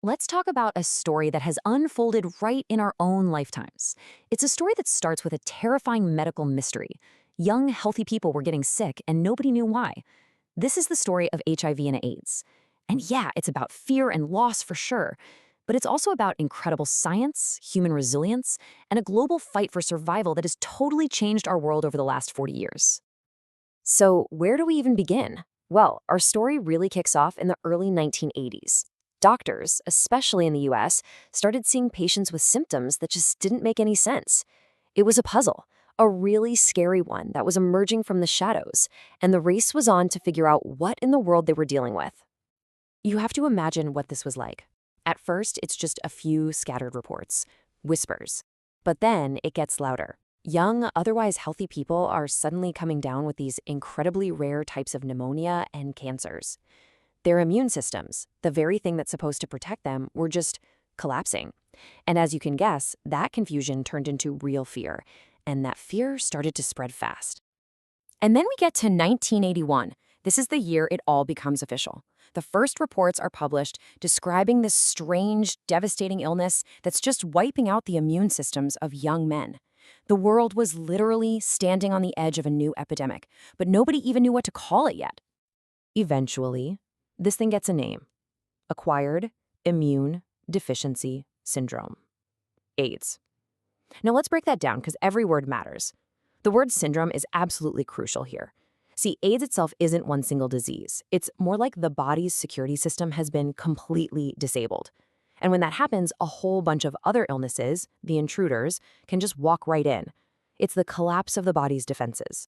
Let's talk about a story that has unfolded right in our own lifetimes. It's a story that starts with a terrifying medical mystery. Young, healthy people were getting sick, and nobody knew why. This is the story of HIV and AIDS. And yeah, it's about fear and loss for sure, but it's also about incredible science, human resilience, and a global fight for survival that has totally changed our world over the last 40 years. So, where do we even begin? Well, our story really kicks off in the early 1980s. Doctors, especially in the US, started seeing patients with symptoms that just didn't make any sense. It was a puzzle, a really scary one that was emerging from the shadows, and the race was on to figure out what in the world they were dealing with. You have to imagine what this was like. At first, it's just a few scattered reports, whispers. But then it gets louder. Young, otherwise healthy people are suddenly coming down with these incredibly rare types of pneumonia and cancers. Their immune systems, the very thing that's supposed to protect them, were just collapsing. And as you can guess, that confusion turned into real fear, and that fear started to spread fast. And then we get to 1981. This is the year it all becomes official. The first reports are published describing this strange, devastating illness that's just wiping out the immune systems of young men. The world was literally standing on the edge of a new epidemic, but nobody even knew what to call it yet. Eventually, this thing gets a name: Acquired Immune Deficiency Syndrome. AIDS. Now let's break that down because every word matters. The word syndrome is absolutely crucial here. See, AIDS itself isn't one single disease. It's more like the body's security system has been completely disabled. And when that happens, a whole bunch of other illnesses, the intruders, can just walk right in. It's the collapse of the body's defenses.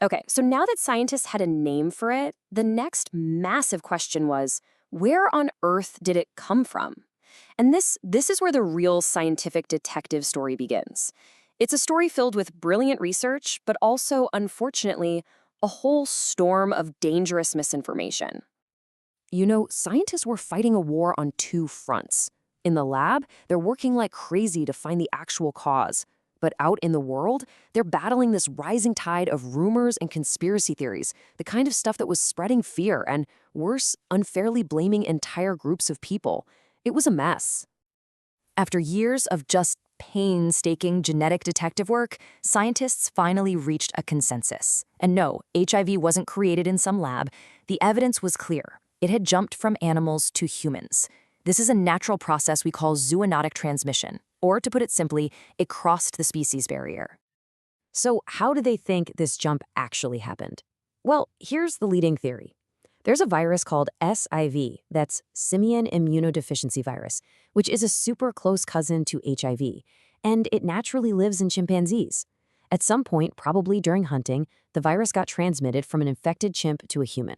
Okay, so now that scientists had a name for it, the next massive question was, where on earth did it come from? And this is where the real scientific detective story begins. It's a story filled with brilliant research, but also, unfortunately, a whole storm of dangerous misinformation. You know, scientists were fighting a war on two fronts. In the lab, they're working like crazy to find the actual cause. But out in the world, they're battling this rising tide of rumors and conspiracy theories, the kind of stuff that was spreading fear and, worse, unfairly blaming entire groups of people. It was a mess. After years of just painstaking genetic detective work, scientists finally reached a consensus. And no, HIV wasn't created in some lab. The evidence was clear. It had jumped from animals to humans. This is a natural process we call zoonotic transmission, or to put it simply, it crossed the species barrier. So how do they think this jump actually happened? Well, here's the leading theory. There's a virus called SIV, that's simian immunodeficiency virus, which is a super close cousin to HIV, and it naturally lives in chimpanzees. At some point, probably during hunting, the virus got transmitted from an infected chimp to a human.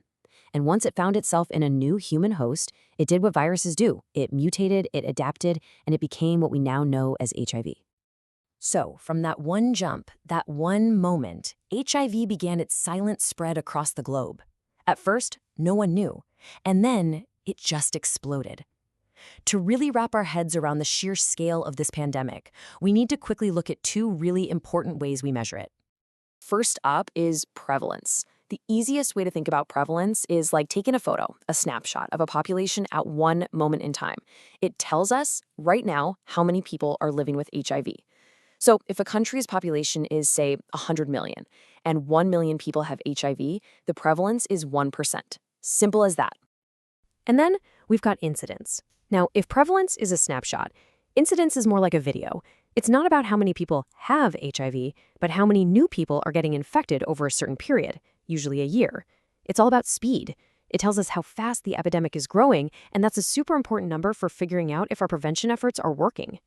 And once it found itself in a new human host, it did what viruses do. It mutated, it adapted, and it became what we now know as HIV. So, from that one jump, that one moment, HIV began its silent spread across the globe. At first, no one knew, and then it just exploded. To really wrap our heads around the sheer scale of this pandemic, we need to quickly look at two really important ways we measure it. First up is prevalence. The easiest way to think about prevalence is like taking a photo, a snapshot of a population at one moment in time. It tells us right now how many people are living with HIV. So if a country's population is, say, 100 million, and 1 million people have HIV, the prevalence is 1%. Simple as that. And then we've got incidence. Now, if prevalence is a snapshot, incidence is more like a video. It's not about how many people have HIV, but how many new people are getting infected over a certain period, usually a year. It's all about speed. It tells us how fast the epidemic is growing, and that's a super important number for figuring out if our prevention efforts are working.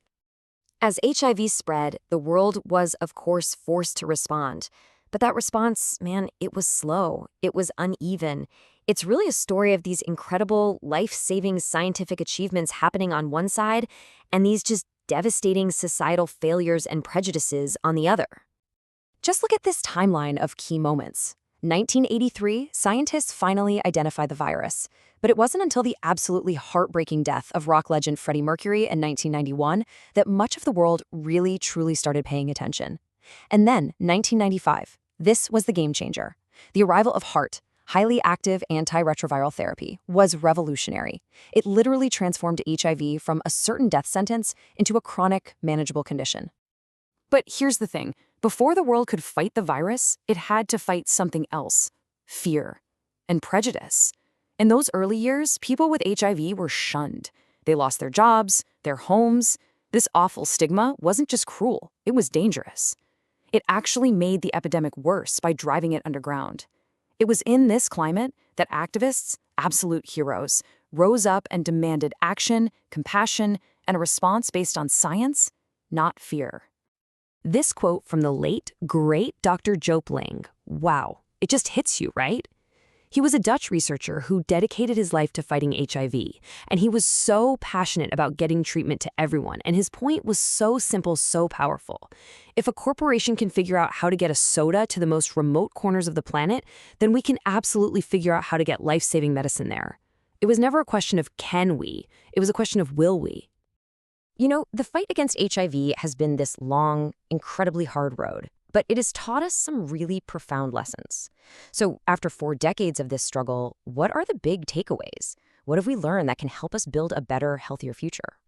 As HIV spread, the world was, of course, forced to respond. But that response, man, it was slow. It was uneven. It's really a story of these incredible, life-saving scientific achievements happening on one side, and these just devastating societal failures and prejudices on the other. Just look at this timeline of key moments. 1983, scientists finally identified the virus. But it wasn't until the absolutely heartbreaking death of rock legend Freddie Mercury in 1991 that much of the world really, truly started paying attention. And then, 1995, this was the game changer. The arrival of HAART, highly active antiretroviral therapy, was revolutionary. It literally transformed HIV from a certain death sentence into a chronic, manageable condition. But here's the thing. Before the world could fight the virus, it had to fight something else: fear and prejudice. In those early years, people with HIV were shunned. They lost their jobs, their homes. This awful stigma wasn't just cruel, it was dangerous. It actually made the epidemic worse by driving it underground. It was in this climate that activists, absolute heroes, rose up and demanded action, compassion, and a response based on science, not fear. This quote from the late, great Dr. Joop Lange, wow, it just hits you, right? He was a Dutch researcher who dedicated his life to fighting HIV, and he was so passionate about getting treatment to everyone, and his point was so simple, so powerful. If a corporation can figure out how to get a soda to the most remote corners of the planet, then we can absolutely figure out how to get life-saving medicine there. It was never a question of can we, it was a question of will we. You know, the fight against HIV has been this long, incredibly hard road, but it has taught us some really profound lessons. So after 4 decades of this struggle, what are the big takeaways? What have we learned that can help us build a better, healthier future?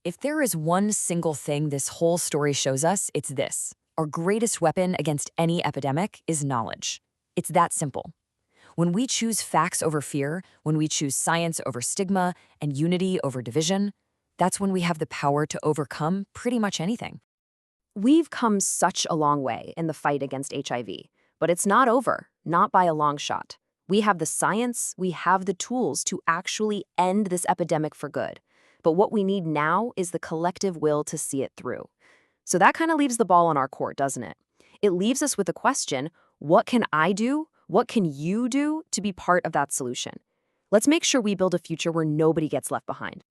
If there is one single thing this whole story shows us, it's this. Our greatest weapon against any epidemic is knowledge. It's that simple. When we choose facts over fear, when we choose science over stigma and unity over division, that's when we have the power to overcome pretty much anything. We've come such a long way in the fight against HIV, but it's not over, not by a long shot. We have the science, we have the tools to actually end this epidemic for good. But what we need now is the collective will to see it through. So that kind of leaves the ball on our court, doesn't it? It leaves us with the question, what can I do? What can you do to be part of that solution? Let's make sure we build a future where nobody gets left behind.